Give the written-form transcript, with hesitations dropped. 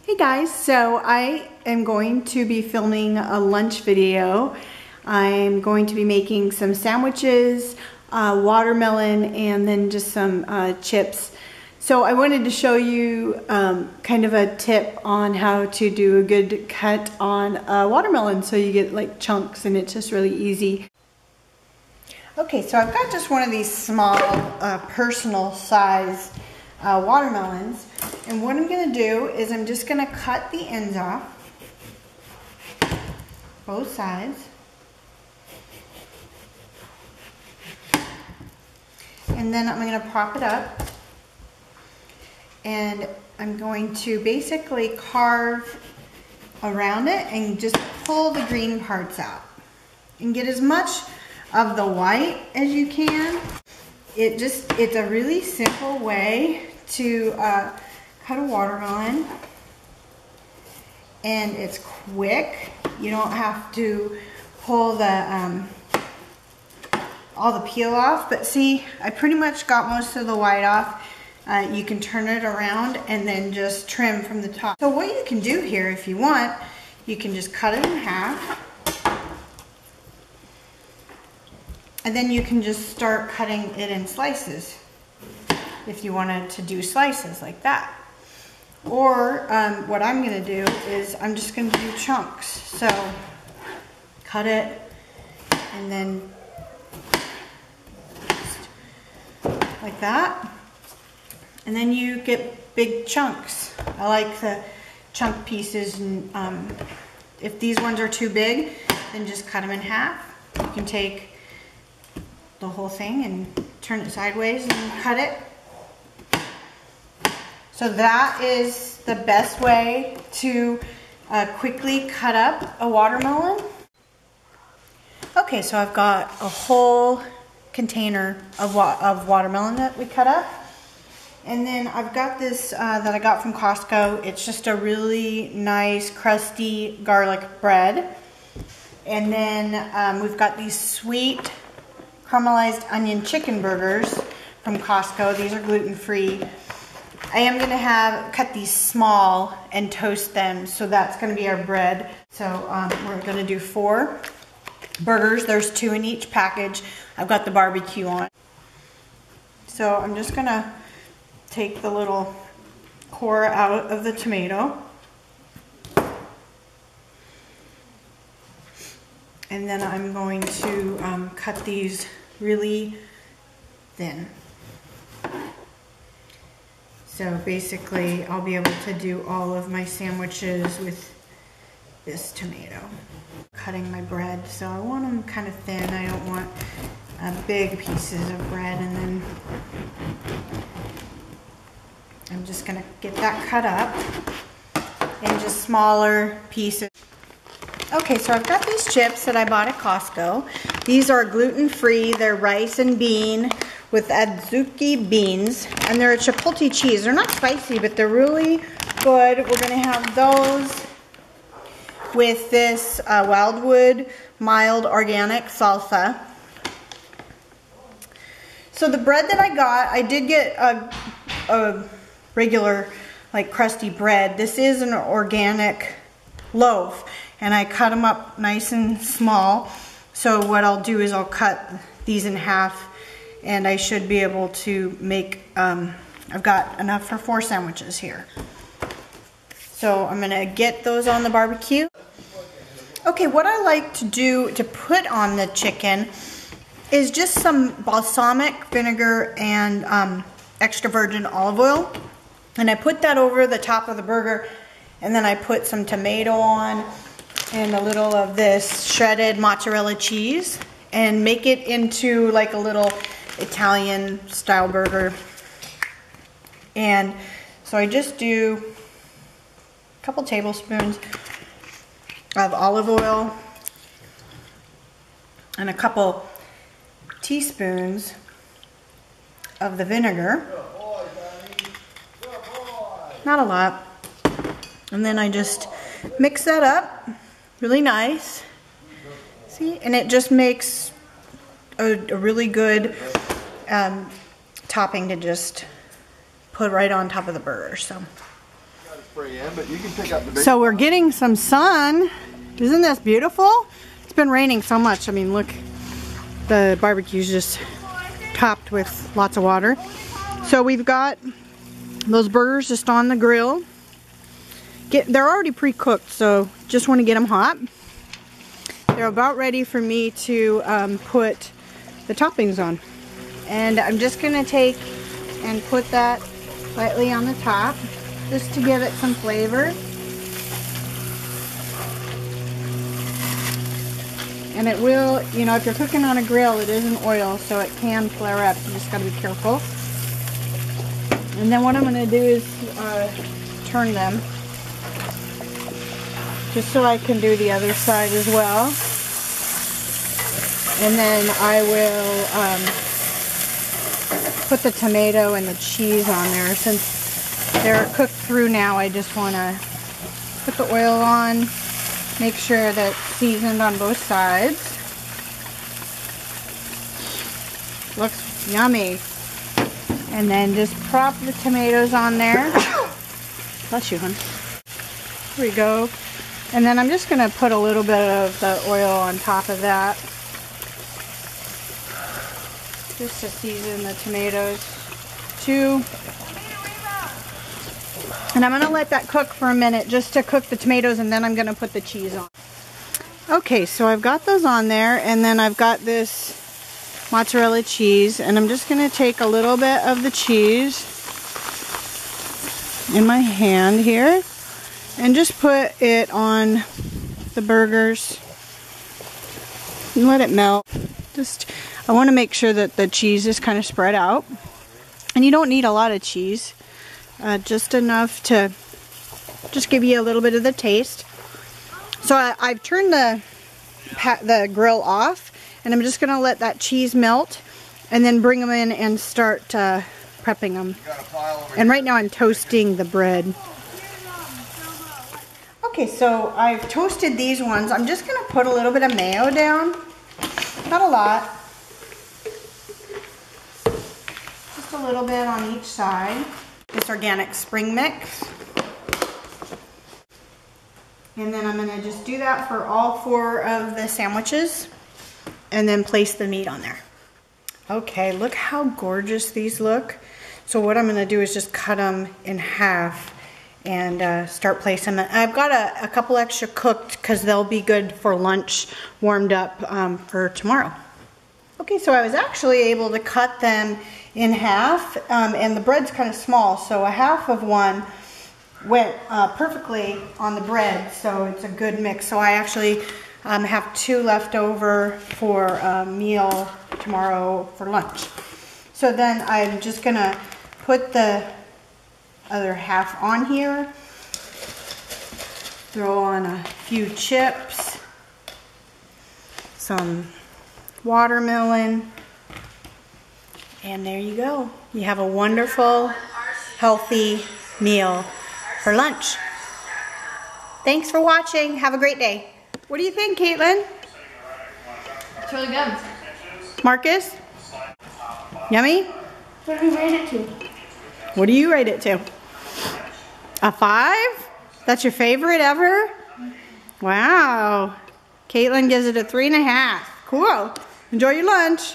Hey guys, so I am going to be filming a lunch video. I'm going to be making some sandwiches, watermelon, and then just some chips. So I wanted to show you kind of a tip on how to do a good cut on a watermelon so you get like chunks and it's just really easy. Okay, so I've got just one of these small personal size watermelons, and what I'm going to do is I'm just going to cut the ends off, both sides, and then I'm going to prop it up, and I'm going to basically carve around it and just pull the green parts out and get as much of the white as you can. It's a really simple way to cut a watermelon, and it's quick. You don't have to pull the all the peel off, but see, I pretty much got most of the white off. You can turn it around and then just trim from the top. So what you can do here, if you want, you can just cut it in half, and then you can just start cutting it in slices if you wanted to do slices like that. Or what I'm going to do is I'm just going to do chunks. So cut it and then like that. And then you get big chunks. I like the chunk pieces, and if these ones are too big, then just cut them in half. You can take the whole thing and turn it sideways and cut it. So that is the best way to quickly cut up a watermelon. Okay, so I've got a whole container of watermelon that we cut up. And then I've got this that I got from Costco. It's just a really nice crusty garlic bread. And then we've got these sweet caramelized onion chicken burgers from Costco. These are gluten-free. I am going to cut these small and toast them, so that's going to be our bread. So we're going to do 4 burgers. There's 2 in each package. I've got the barbecue on. So I'm just going to take the little core out of the tomato. And then I'm going to cut these really thin. So basically, I'll be able to do all of my sandwiches with this tomato. Cutting my bread, so I want them kind of thin. I don't want big pieces of bread, and then I'm just gonna get that cut up in just smaller pieces. Okay, so I've got these chips that I bought at Costco. These are gluten-free. They're rice and bean with adzuki beans, and they're a chipotle cheese. They're not spicy, but they're really good. We're gonna have those with this Wildwood mild organic salsa. So the bread that I got, I did get a regular like crusty bread. This is an organic loaf, and I cut them up nice and small. So what I'll do is I'll cut these in half, and I should be able to make, I've got enough for 4 sandwiches here. So I'm gonna get those on the barbecue. Okay, what I like to do to put on the chicken is just some balsamic vinegar and extra virgin olive oil. And I put that over the top of the burger, and then I put some tomato on and a little of this shredded mozzarella cheese, and make it into like a little Italian style burger. And so I just do a couple tablespoons of olive oil and a couple teaspoons of the vinegar. Not a lot. And then I just mix that up really nice. See, and it just makes a really good topping to just put right on top of the burger. So spray in, but you can pick up the big So we're getting some sun. Isn't this beautiful? It's been raining so much. I mean, look, the barbecue's just topped with lots of water. So we've got those burgers just on the grill. They're already pre-cooked, so just want to get them hot. They're about ready for me to put the toppings on. And I'm just going to take and put that lightly on the top, just to give it some flavor. And it will, you know, if you're cooking on a grill, it is an oil, so it can flare up. You just got to be careful. And then what I'm going to do is turn them, just so I can do the other side as well. And then I will put the tomato and the cheese on there. Since they're cooked through now, I just want to put the oil on. Make sure that it's seasoned on both sides. Looks yummy. And then just prop the tomatoes on there. Bless you, hon. Here we go. And then I'm just going to put a little bit of the oil on top of that, just to season the tomatoes too. And I'm going to let that cook for a minute just to cook the tomatoes, and then I'm going to put the cheese on. Okay, so I've got those on there, and then I've got this mozzarella cheese, and I'm just going to take a little bit of the cheese in my hand here and just put it on the burgers and let it melt. I want to make sure that the cheese is kind of spread out, and you don't need a lot of cheese. Just enough to just give you a little bit of the taste. So I've turned the grill off, and I'm just going to let that cheese melt and then bring them in and start prepping them. And right now I'm toasting the bread. Okay, so I've toasted these ones. I'm just going to put a little bit of mayo down. Not a lot. Just a little bit on each side. This organic spring mix. And then I'm going to just do that for all 4 of the sandwiches and then place the meat on there. Okay, look how gorgeous these look. So what I'm going to do is just cut them in half and start placing them. I've got a couple extra cooked because they'll be good for lunch, warmed up for tomorrow. Okay, so I was actually able to cut them in half, and the bread's kind of small, so a half of one went perfectly on the bread, so it's a good mix. So I actually have 2 left over for a meal tomorrow for lunch. So then I'm just gonna put the other half on here, throw on a few chips, some watermelon, and there you go. You have a wonderful, healthy meal for lunch. Thanks for watching. Have a great day. What do you think, Caitlin? It's really good. Marcus? Yummy? What do you rate it to? What do you rate it to? A 5? That's your favorite ever? Wow. Caitlin gives it a 3.5. Cool. Enjoy your lunch.